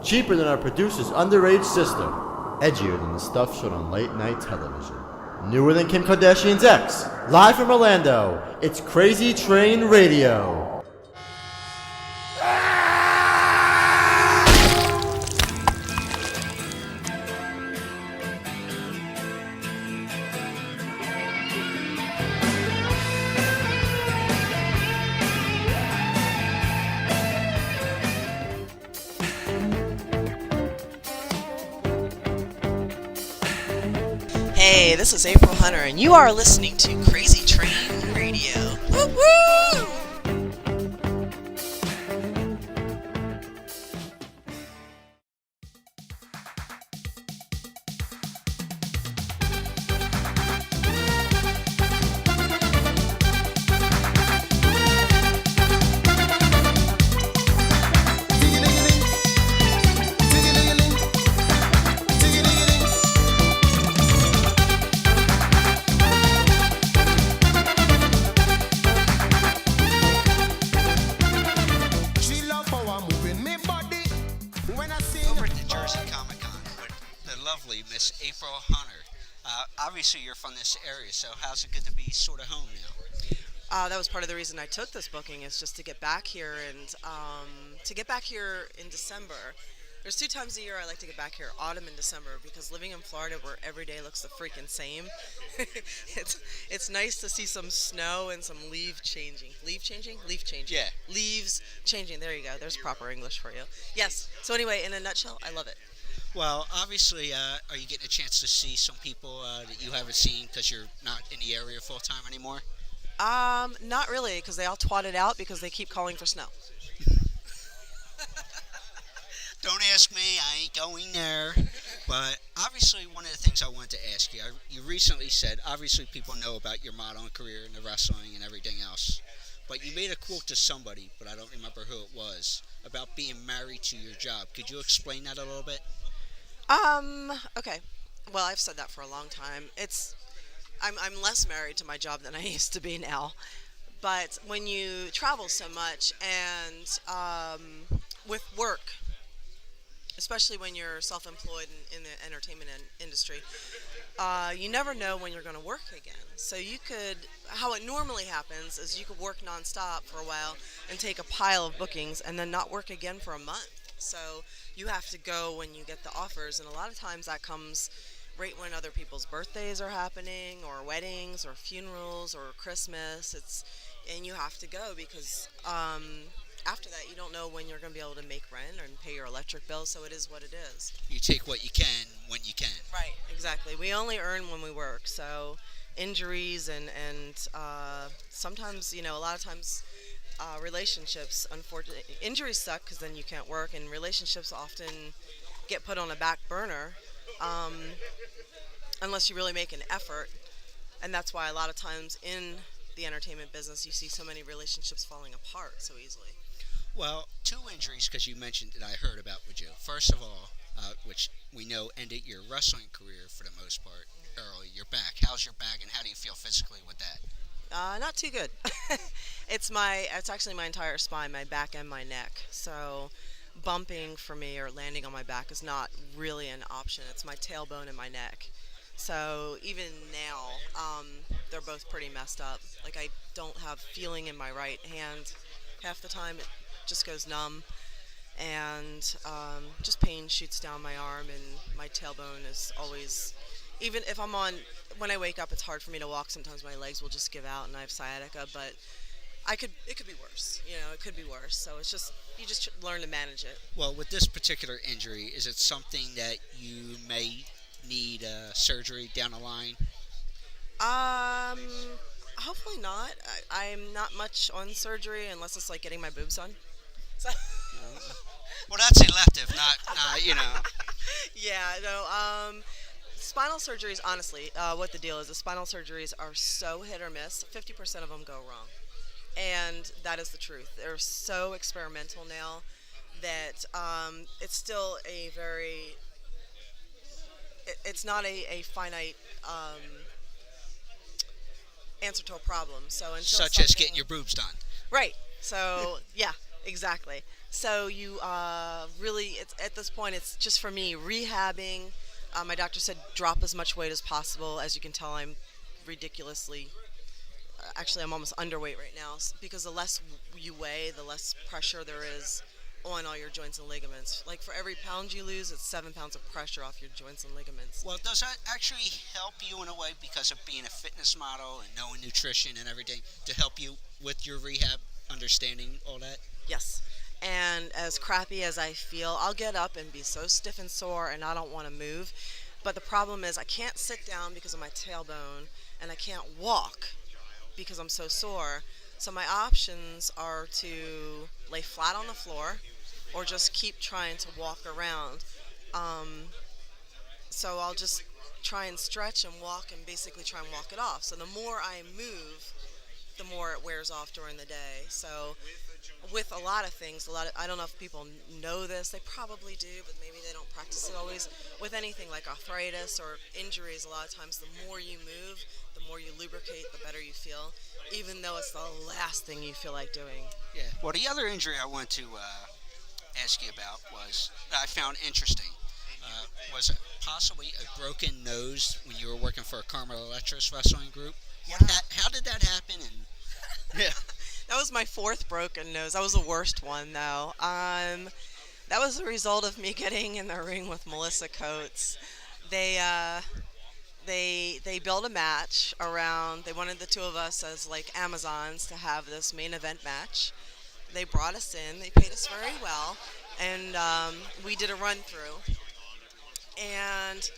cheaper than our producer's underage sister, edgier than the stuff shown on late night television, newer than Kim Kardashian's ex. Live from Orlando, it's Crazy Train Radio. Hey, this is April Hunter, and you are listening to Crazy Train Radio. Woo woo! Obviously, you're from this area, so how's it good to be sort of home now? That was part of the reason I took this booking, is just to get back here, and to get back here in December. There's 2 times a year I like to get back here, autumn and December, because living in Florida where every day looks the freaking same, it's nice to see some snow and some leaf changing. Leaf changing? Leaf changing. Yeah. Leaves changing. There you go. There's proper English for you. Yes. So anyway, in a nutshell, I love it. Well, obviously, are you getting a chance to see some people that you haven't seen because you're not in the area full time anymore? Not really, because they all twatted out because they keep calling for snow. Don't ask me, I ain't going there. But obviously, one of the things I wanted to ask you, you recently said, obviously people know about your modeling career and the wrestling and everything else, but you made a quote to somebody, but I don't remember who it was, about being married to your job. Could you explain that a little bit? Okay. Well, I've said that for a long time. I'm less married to my job than I used to be now. But when you travel so much and with work, especially when you're self-employed in the entertainment industry, you never know when you're going to work again. So how it normally happens is you could work nonstop for a while and take a pile of bookings and then not work again for a month. So you have to go when you get the offers, and a lot of times that comes right when other people's birthdays are happening, or weddings, or funerals, or Christmas. And you have to go because after that you don't know when you're going to be able to make rent and pay your electric bill. So it is what it is. You take what you can when you can. Right, exactly. We only earn when we work. So injuries and sometimes, a lot of times. Relationships, unfortunately, injuries suck because then you can't work, and relationships often get put on a back burner unless you really make an effort, and that's why a lot of times in the entertainment business you see so many relationships falling apart so easily. Well, 2 injuries, because you mentioned that I heard about with you. First of all, which we know ended your wrestling career for the most part early, your back. How's your back, and how do you feel physically with that? Not too good. It's actually my entire spine, my back and my neck. So bumping for me or landing on my back is not really an option. It's my tailbone and my neck. So even now, they're both pretty messed up. Like, I don't have feeling in my right hand half the time. It just goes numb. And just pain shoots down my arm, and my tailbone is always... Even if when I wake up, it's hard for me to walk. Sometimes my legs will just give out, and I have sciatica. But it could be worse. It could be worse. So you just learn to manage it. Well, with this particular injury, is it something that you may need surgery down the line? Hopefully not. I'm not much on surgery unless it's like getting my boobs done. So. Well, that's elective, not. Yeah. No. Spinal surgeries, honestly, what the deal is, the spinal surgeries are so hit or miss. 50% of them go wrong. And that is the truth. They're so experimental now that it's still it's not a finite answer to a problem. So until such as getting your boobs done. Right. So, yeah, exactly. So you really really, it's at this point, it's just for me rehabbing. My doctor said drop as much weight as possible. As you can tell, I'm ridiculously. Actually, I'm almost underweight right now because the less you weigh, the less pressure there is on all your joints and ligaments. Like for every pound you lose, it's 7 pounds of pressure off your joints and ligaments. Well, does that actually help you in a way because of being a fitness model and knowing nutrition and everything to help you with your rehab, understanding all that? Yes. And as crappy as I feel, I'll get up and be so stiff and sore and I don't want to move. But the problem is I can't sit down because of my tailbone and I can't walk because I'm so sore. So my options are to lay flat on the floor or just keep trying to walk around. So I'll just try and stretch and walk and basically try and walk it off. So the more I move, the more it wears off during the day. So with a lot of things, I don't know if people know this, they probably do, but maybe they don't practice it always. With anything like arthritis or injuries, a lot of times the more you move, the more you lubricate, the better you feel, even though it's the last thing you feel like doing. Yeah. Well, the other injury I want to ask you about was that I found interesting. Was it possibly a broken nose when you were working for a Carmel Electros wrestling group? Yeah. How did that happen? And yeah. That was my fourth broken nose. That was the worst one, though. That was the result of me getting in the ring with Melissa Coates. They built a match around. They wanted the two of us as like Amazons to have this main event match. They brought us in. They paid us very well, and we did a run through. And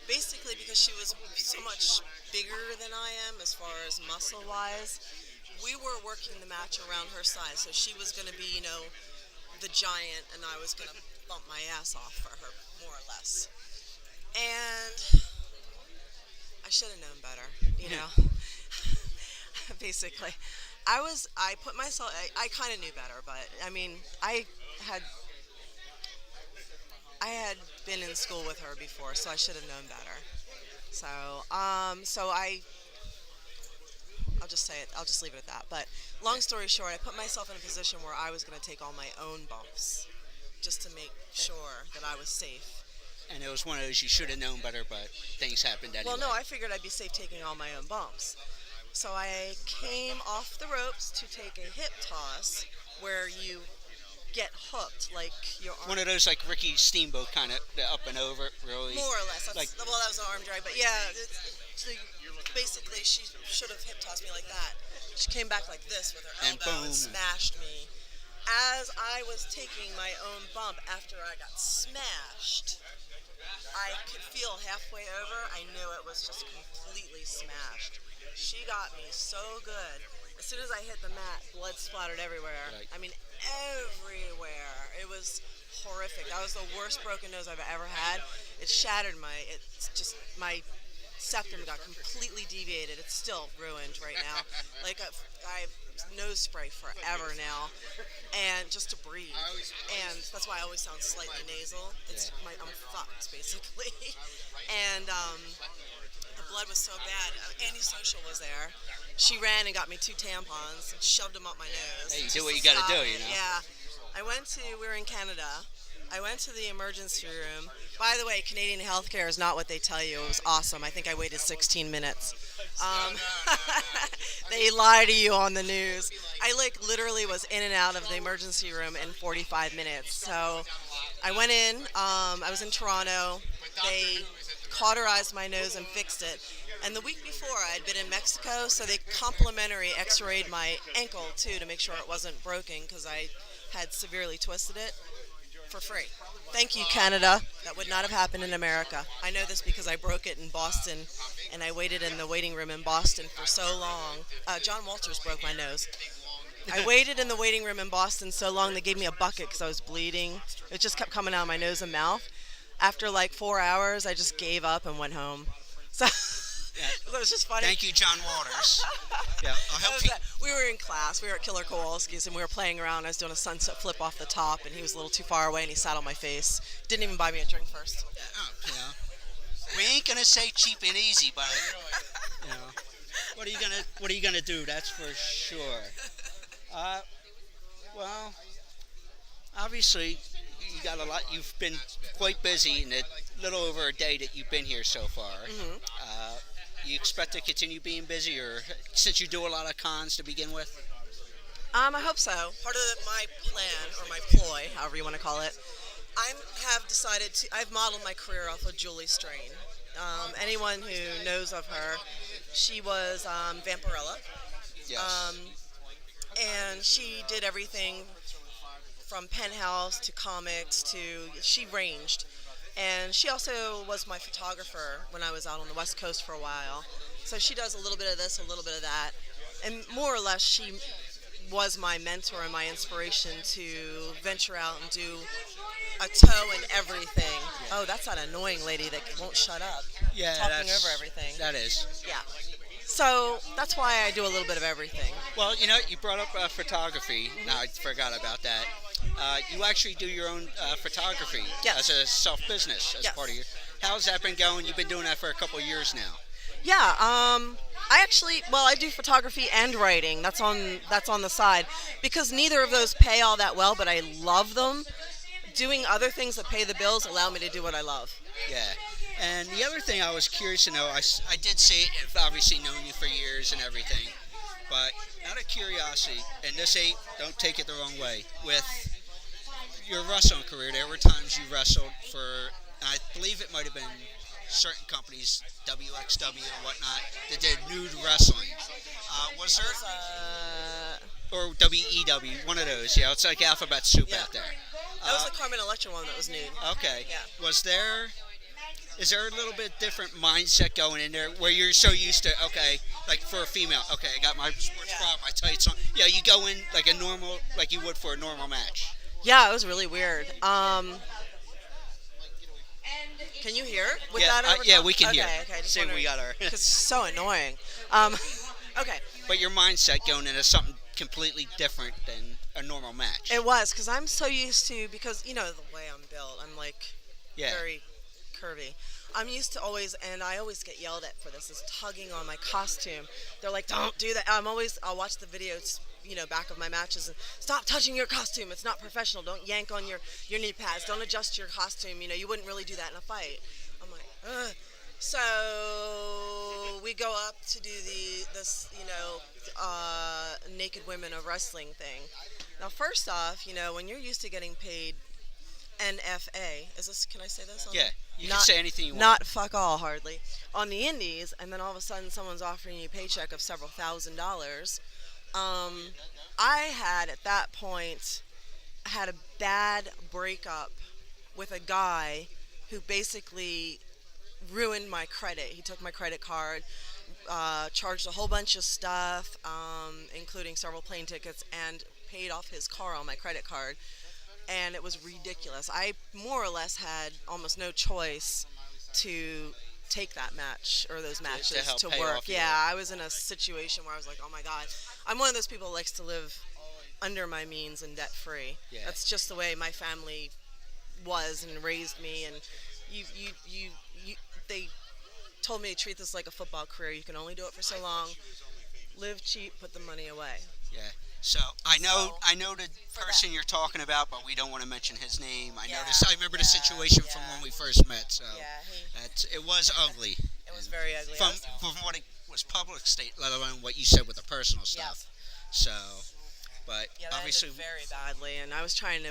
basically, because she was so much bigger than I am as far as muscle wise, we were working the match around her size. So she was going to be, the giant, and I was going to bump my ass off for her, more or less. And I should have known better, basically. I put myself, I kind of knew better, but I mean, I had been in school with her before, so I should have known better. So, I'll just say it. I'll just leave it at that. But long story short, I put myself in a position where I was going to take all my own bumps just to make sure that I was safe. And it was one of those you should have known better, but things happened anyway. Well, no, I figured I'd be safe taking all my own bumps. So I came off the ropes to take a hip toss where you get hooked, like your arm. One of those like Ricky Steamboat kind of up and over, really. More or less. That was an arm drag, but yeah. Basically, she should have hip tossed me like that. She came back like this with her elbow and smashed me. As I was taking my own bump after I got smashed, I could feel halfway over, I knew it was just completely smashed. She got me so good. As soon as I hit the mat, blood splattered everywhere. Right. I mean, everywhere. It was horrific. That was the worst broken nose I've ever had. It shattered my septum got completely deviated. It's still ruined right now. Like I nose spray forever now, and just to breathe. And that's why I always sound slightly nasal. I'm fucked basically. And the blood was so bad. Annie Social was there. She ran and got me 2 tampons and shoved them up my nose. Hey, you do what you gotta do, Yeah. We were in Canada. I went to the emergency room. By the way, Canadian healthcare is not what they tell you. It was awesome. I think I waited 16 minutes. They lie to you on the news. I literally was in and out of the emergency room in 45 minutes. So I went in. I was in Toronto. They cauterized my nose and fixed it. And the week before, I had been in Mexico, so they complimentary x-rayed my ankle, too, to make sure it wasn't broken, because I had severely twisted it, for free. Thank you, Canada. That would not have happened in America. I know this because I broke it in Boston, and I waited in the waiting room in Boston for so long. John Walters broke my nose. I waited in the waiting room in Boston so long, they gave me a bucket because I was bleeding. It just kept coming out of my nose and mouth. After like 4 hours, I just gave up and went home. So it was just funny. Thank you, John Waters. Yeah, I'll help you. We were in class. We were at Killer Kowalski's, and we were playing around. I was doing a sunset flip off the top, and he was a little too far away, and he sat on my face. Didn't even buy me a drink first. We ain't gonna say cheap and easy, but what are you gonna do? That's for sure. Well, obviously, you got a lot. You've been quite busy in the little over a day that you've been here so far. You expect to continue being busy, or since you do a lot of cons to begin with? I hope so. Part of my plan or my ploy, however you want to call it, I have decided to. I've modeled my career off of Julie Strain. Anyone who knows of her, she was Vampirella, Yes. and she did everything from Penthouse to comics to she ranged. And she also was my photographer when I was out on the West Coast for a while. So she does a little bit of this, a little bit of that. And more or less, she was my mentor and my inspiration to venture out and do a toe in everything. Oh, that's that annoying lady that won't shut up. Yeah, Talking over everything. That is. Yeah. So that's why I do a little bit of everything. Well, you brought up photography. No, I forgot about that. You actually do your own photography Yes. as a self-business as Yes. part of your. How's that been going? You've been doing that for a couple of years now. Yeah, I do photography and writing. That's on the side because neither of those pay all that well, but I love them. Doing other things that pay the bills allow me to do what I love. Yeah. And the other thing I was curious to know, I did say it, I've obviously known you for years and everything, but out of curiosity, and this ain't, don't take it the wrong way, with your wrestling career, there were times you wrestled for, I believe it might have been certain companies, WXW and whatnot, that did nude wrestling. Was there, or WEW, one of those, yeah, it's like alphabet soup Yeah. out there. That was the Carmen Electra one that was nude. Okay. Yeah. Is there a little bit different mindset going in there where you're so used to, okay, like for a female, okay, I got my sports bra, my tights on. Yeah, you go in like a normal, like you would for a normal match. Yeah, it was really weird. Can you hear? With Yeah, that over yeah, top? we can hear. Okay, just See, we wondering. got our. Because it's so annoying. Okay. But your mindset going into something completely different than a normal match. It was because I'm so used to because the way I'm built. I'm like Yeah. very curvy. I'm used to always, and I always get yelled at for this, is tugging on my costume. They're like, don't do that. I'll watch the videos, back of my matches and stop touching your costume. It's not professional. Don't yank on your knee pads. Don't adjust your costume. You wouldn't really do that in a fight. I'm like, ugh. So we go up to do this naked women of wrestling thing. Now, first off, when you're used to getting paid NFA, can I say this? Yeah, you can say anything you want. Not fuck all, hardly. On the indies, and then all of a sudden someone's offering you a paycheck of several $1,000s. I had, at that point, had a bad breakup with a guy who basically ruined my credit. He took my credit card, charged a whole bunch of stuff, including several plane tickets, and paid off his car on my credit card. And it was ridiculous. I more or less had almost no choice to take that match or those matches help to pay work. off your- Yeah, I was in a situation where I was like, oh my God. I'm one of those people who likes to live under my means and debt free. Yeah. That's just the way my family was and raised me. And they told me to treat this like a football career. You can only do it for so long. Live cheap, put the money away. Yeah. So I know the person you're talking about, but we don't want to mention his name. I remember the situation from when we first met. So Yeah, it was ugly. it was very ugly. From what it was public state, let alone what you said with the personal stuff. So, but Yeah, that obviously, ended very badly, and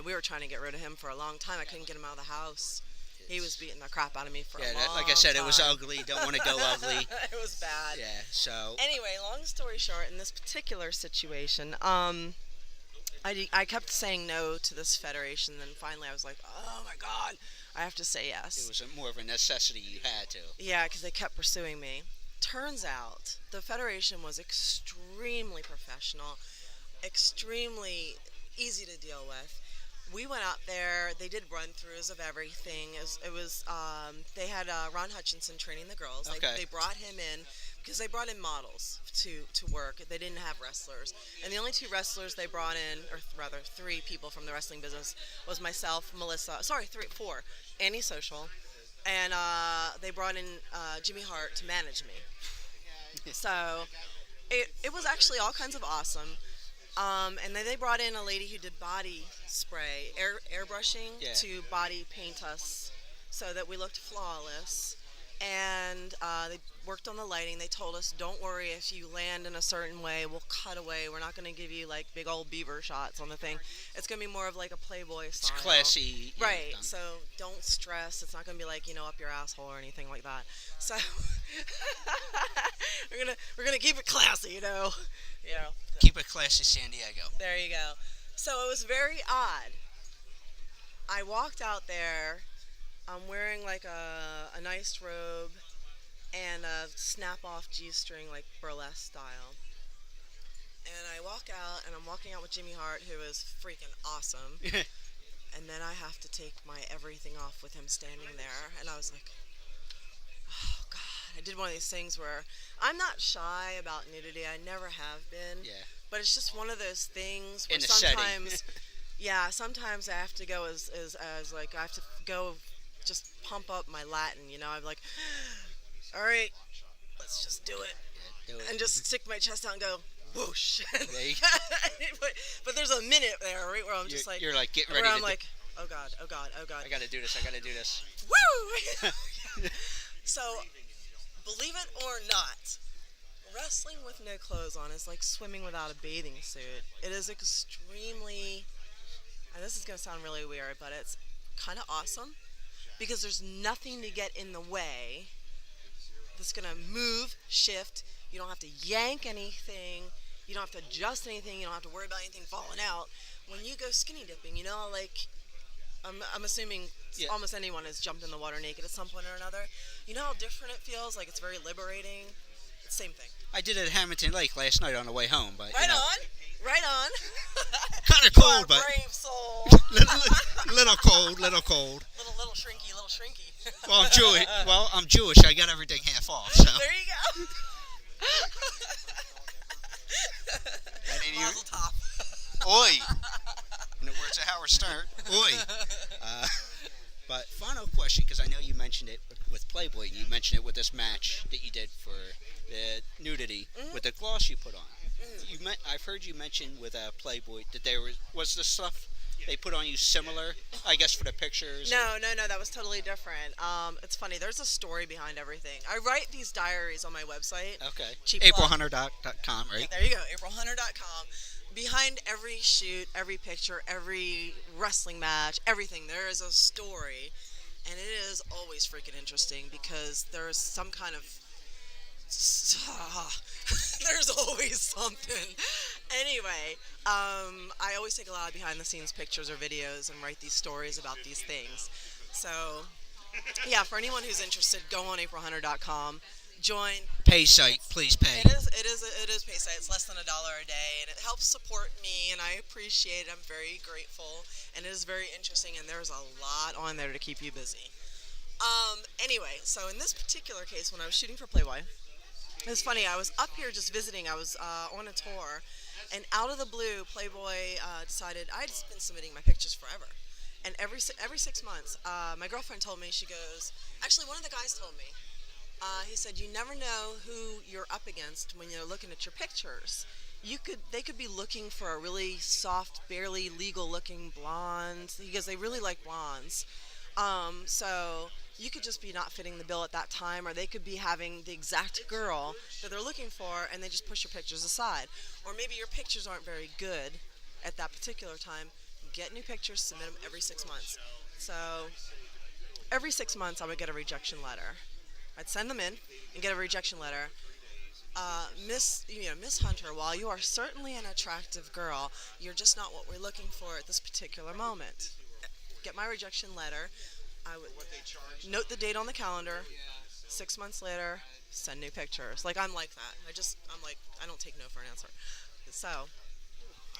we were trying to get rid of him for a long time. I couldn't get him out of the house. He was beating the crap out of me for a long like I said, time. it was ugly. Don't want to go ugly. It was bad. Yeah. So. Anyway, long story short, in this particular situation, I kept saying no to this federation, and then finally I was like, oh my God, I have to say yes. It was more of a necessity you had to. Yeah, because they kept pursuing me. Turns out the federation was extremely professional, extremely easy to deal with. We went out there. They did run-throughs of everything. They had Ron Hutchinson training the girls. Okay. They brought him in because they brought in models to work. They didn't have wrestlers, and the only two wrestlers they brought in, or rather 3 people from the wrestling business, was myself, four, Annie Social, and they brought in Jimmy Hart to manage me. So it was actually all kinds of awesome. And then they brought in a lady who did body spray, airbrushing Yeah. to body paint us so that we looked flawless. And they worked on the lighting. They told us, don't worry if you land in a certain way, we'll cut away. We're not going to give you like big old beaver shots on the thing. It's going to be more of like a Playboy It's style. classy. Right. Done. So don't stress. It's not going to be like, up your asshole or anything like that. So we're gonna keep it classy, Keep it classy, San Diego. There you go. So it was very odd. I walked out there. I'm wearing like a nice robe and a snap-off G-string, like burlesque style. And I walk out, and I'm walking out with Jimmy Hart, who is freaking awesome. And then I have to take my everything off with him standing there. And I was like, oh, God. I did one of these things where I'm not shy about nudity. I never have been. Yeah. But it's just one of those things where In a setting. sometimes, yeah, sometimes I have to go as like, I have to go just pump up my Latin, I'm like, all right, let's just do it. Do it. And just stick my chest out and go, whoosh. There you go. but there's a minute there, right, where I'm just like, You're like getting ready where to I'm like, oh God, oh God, oh God. I gotta do this. Woo! So, believe it or not, wrestling with no clothes on is like swimming without a bathing suit. It is extremely, and this is going to sound really weird, but it's kind of awesome because there's nothing to get in the way that's going to move, shift. You don't have to yank anything. You don't have to adjust anything. You don't have to worry about anything falling out. When you go skinny dipping, like, I'm assuming Yeah. almost anyone has jumped in the water naked at some point or another. You know how different it feels? Like, it's very liberating. Same thing. I did it at Hamilton Lake last night on the way home, but Right on. Right on. Kind of You are cold, a but brave soul. little cold. little shrinky, little shrinky. Well, I'm Jewish. I got everything half off. So. There you go. I didn't even- Mazel tov. Oi! In the words of Howard Stern, oi! But final question, because I know you mentioned it with Playboy, and you mentioned it with this match that you did for the nudity with the gloss you put on. I've heard you mention with Playboy that was the stuff they put on you similar, I guess, for the pictures. No, that was totally different. It's funny. There's a story behind everything. I write these diaries on my website. Okay. Cheap plug. AprilHunter.com, right? There you go, aprilhunter.com. Behind every shoot, every picture, every wrestling match, everything, there is a story. And it is always freaking interesting because there's some kind of... there's always something. Anyway, I always take a lot of behind-the-scenes pictures or videos and write these stories about these things. So, yeah, for anyone who's interested, go on aprilhunter.com. Join. Pay site, please pay. It is pay site. It's less than $1 a day, and it helps support me, and I appreciate it. I'm very grateful, and it is very interesting, and there's a lot on there to keep you busy. Anyway, so in this particular case, when I was shooting for Playboy, it was funny. I was up here just visiting. I was on a tour, and out of the blue, Playboy decided I'd been submitting my pictures forever. And every 6 months, my girlfriend told me, she goes, actually, one of the guys told me, he said, you never know who you're up against when you're looking at your pictures. They could be looking for a really soft, barely legal-looking blonde. He goes, they really like blondes. So you could just be not fitting the bill at that time, or they could be having the exact girl that they're looking for, and they just push your pictures aside. Or maybe your pictures aren't very good at that particular time. Get new pictures, submit them every 6 months. So every 6 months, I would get a rejection letter. I'd send them in and get a rejection letter. Miss Hunter, while you are certainly an attractive girl, you're just not what we're looking for at this particular moment. Get my rejection letter. I would note the date on the calendar. 6 months later, send new pictures. Like, I'm like that. I don't take no for an answer. So,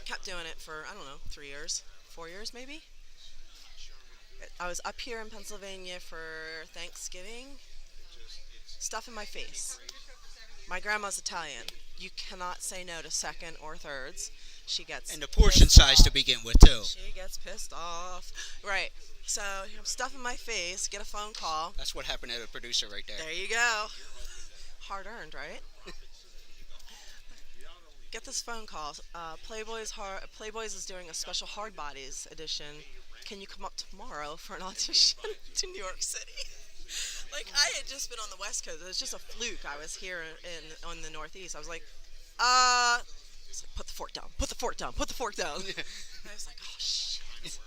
kept doing it for, 3 years, 4 years maybe. I was up here in Pennsylvania for Thanksgiving. Stuff in my face. My grandma's Italian. You cannot say no to second or thirds. She gets And the portion pissed size off. to begin with, too. She gets pissed off. Right. So I'm stuff in my face. Get a phone call. That's what happened to the producer right there. There you go. Hard earned, right? get this phone call. Playboys is doing a special hard bodies edition. Can you come up tomorrow for an audition to New York City? Like, I had just been on the West Coast. It was just a fluke. I was here on the Northeast. I was like, it's like, put the fork down, put the fork down, put the fork down. I was like, oh shit.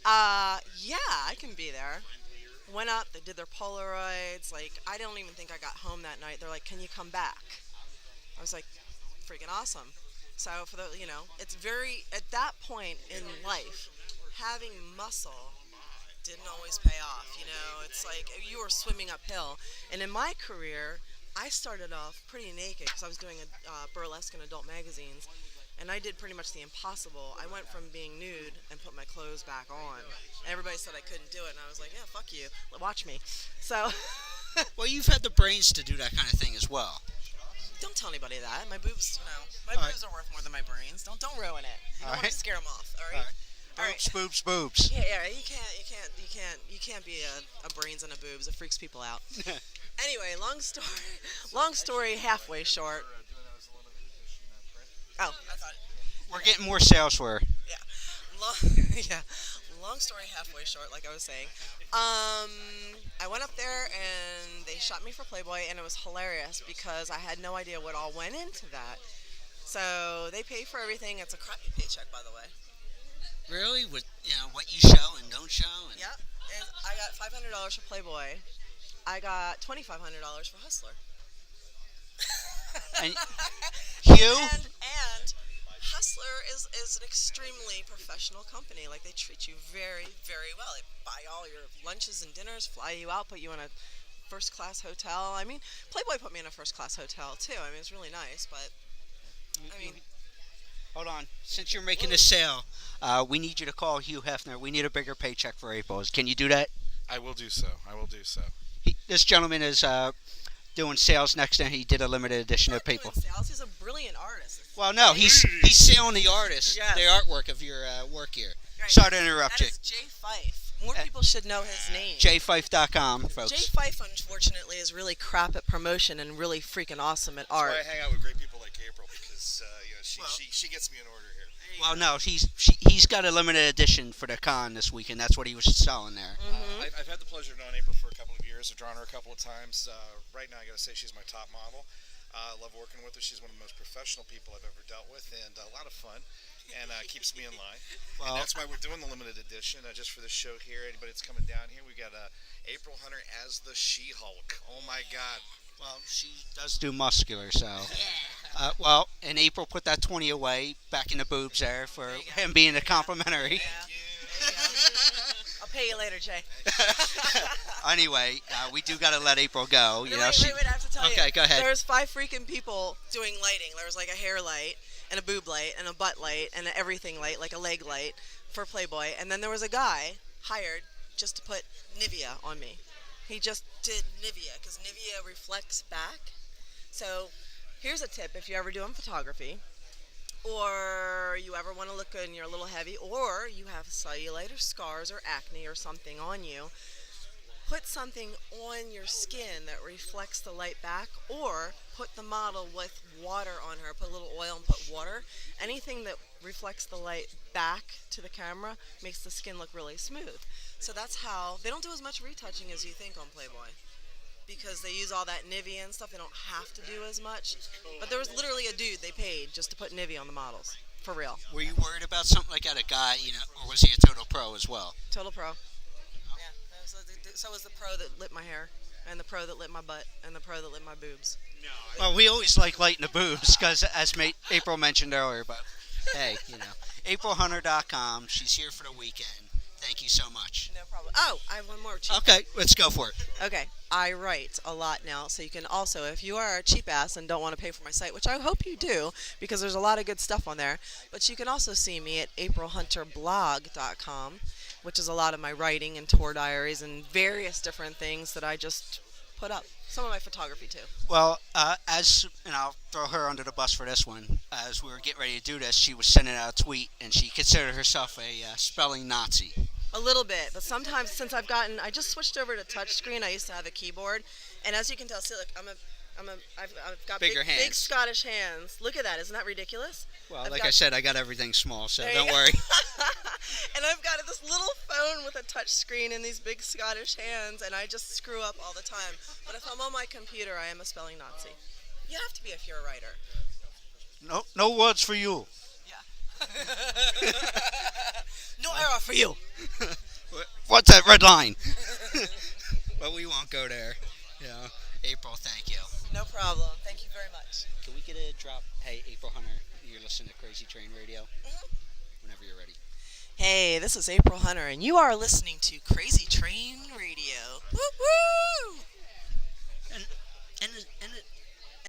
Yeah, I can be there. Went up, they did their Polaroids. Like, I don't even think I got home that night. They're like, can you come back? I was like, freaking awesome. So for the, it's very, at that point in life, having muscle didn't always pay off. It's like you were swimming uphill. And in my career, I started off pretty naked because I was doing burlesque in adult magazines. And I did pretty much the impossible. I went from being nude and put my clothes back on. Everybody said I couldn't do it, and I was like, yeah, fuck you. Watch me. So. Well, you've had the brains to do that kind of thing as well. Don't tell anybody that. My boobs, my boobs are worth more than my brains. Don't ruin it. You don't want to scare them off. All right. All right. Boobs. Yeah. You can't be a brains and a boobs. It freaks people out. Anyway, long story halfway short. Oh, I thought. We're getting more sales for her. Yeah. Long story halfway short, like I was saying. I went up there and they shot me for Playboy, and it was hilarious because I had no idea what all went into that. So they pay for everything. It's a crappy paycheck, by the way. Really? With what you show and don't show? And... Yep. And I got $500 for Playboy. I got $2,500 for Hustler. And Hugh? And Hustler is an extremely professional company. Like, they treat you very, very well. They buy all your lunches and dinners, fly you out, put you in a first-class hotel. I mean, Playboy put me in a first-class hotel, too. I mean, it's really nice, but, Hold on. Since you're making a sale, we need you to call Hugh Hefner. We need a bigger paycheck for April. Can you do that? I will do so. This gentleman is doing sales next, and he did a limited edition of People. Sales. He's a brilliant artist. Well, no, he's selling the artist, Yes. the artwork of your work here. Right. Sorry to interrupt you. That is Jay Fife. More people should know his name. JFife.com, folks. Jay Fife, unfortunately, is really crap at promotion and really freaking awesome at art. That's why I hang out with great people like April because she gets me in order here. Well, no, he's got a limited edition for the con this weekend. That's what he was selling there. I've had the pleasure of knowing April for a couple of years. I've drawn her a couple of times. Right now, I got to say she's my top model. I love working with her. She's one of the most professional people I've ever dealt with, and a lot of fun, and keeps me in line. Well, and that's why we're doing the limited edition just for the show here. Anybody that's coming down here, we got April Hunter as the She-Hulk. Oh my God! Well, she does do muscular, so. And April put that 20 away back in the boobs there for him being a complimentary. I'll pay you later, Jay. Anyway, we do got to let April go. Wait, I have to tell you. Okay, go ahead. There's 5 freaking people doing lighting. There was like a hair light and a boob light and a butt light and an everything light, like a leg light for Playboy. And then there was a guy hired just to put Nivea on me. He just did Nivea because Nivea reflects back. So here's a tip if you're ever doing photography, or you ever want to look good and you're a little heavy, or you have cellulite or scars or acne or something on you, put something on your skin that reflects the light back, or put the model with water on her. Put a little oil and put water. Anything that reflects the light back to the camera makes the skin look really smooth. So that's how they don't do as much retouching as you think on Playboy, because they use all that Nivea and stuff. They don't have to do as much. But there was literally a dude they paid just to put Nivea on the models. For real. Were you worried about something like that, a guy, or was he a total pro as well? Total pro. Yeah. So was the pro that lit my hair, and the pro that lit my butt, and the pro that lit my boobs. Well, we always like lighting the boobs, because as April mentioned earlier, but hey, AprilHunter.com. She's here for the weekend. Thank you so much. No problem. Oh, I have one more. Okay, let's go for it. Okay, I write a lot now, so you can also, if you are a cheap ass and don't want to pay for my site, which I hope you do, because there's a lot of good stuff on there, but you can also see me at aprilhunterblog.com, which is a lot of my writing and tour diaries and various different things that I just put up. Some of my photography, too. Well, and I'll throw her under the bus for this one, as we were getting ready to do this, she was sending out a tweet, and she considered herself a spelling Nazi. A little bit, but sometimes since I just switched over to touchscreen. I used to have a keyboard, and as you can tell, see, look, I've got Bigger big hands. Scottish hands. Look at that. Isn't that ridiculous? Well, I've like got- I said, I got everything small, so There you don't go. worry. And I've got this little phone with a touch screen and these big Scottish hands, and I just screw up all the time. But if I'm on my computer, I am a spelling Nazi. You have to be if you're a writer. No words for you. No error for you. What's that red line? But we won't go there. Yeah. April, thank you. No problem. Thank you very much. Can we get a drop? Hey, April Hunter, you're listening to Crazy Train Radio. Whenever you're ready. Hey, this is April Hunter, and you are listening to Crazy Train Radio. Woo woo! And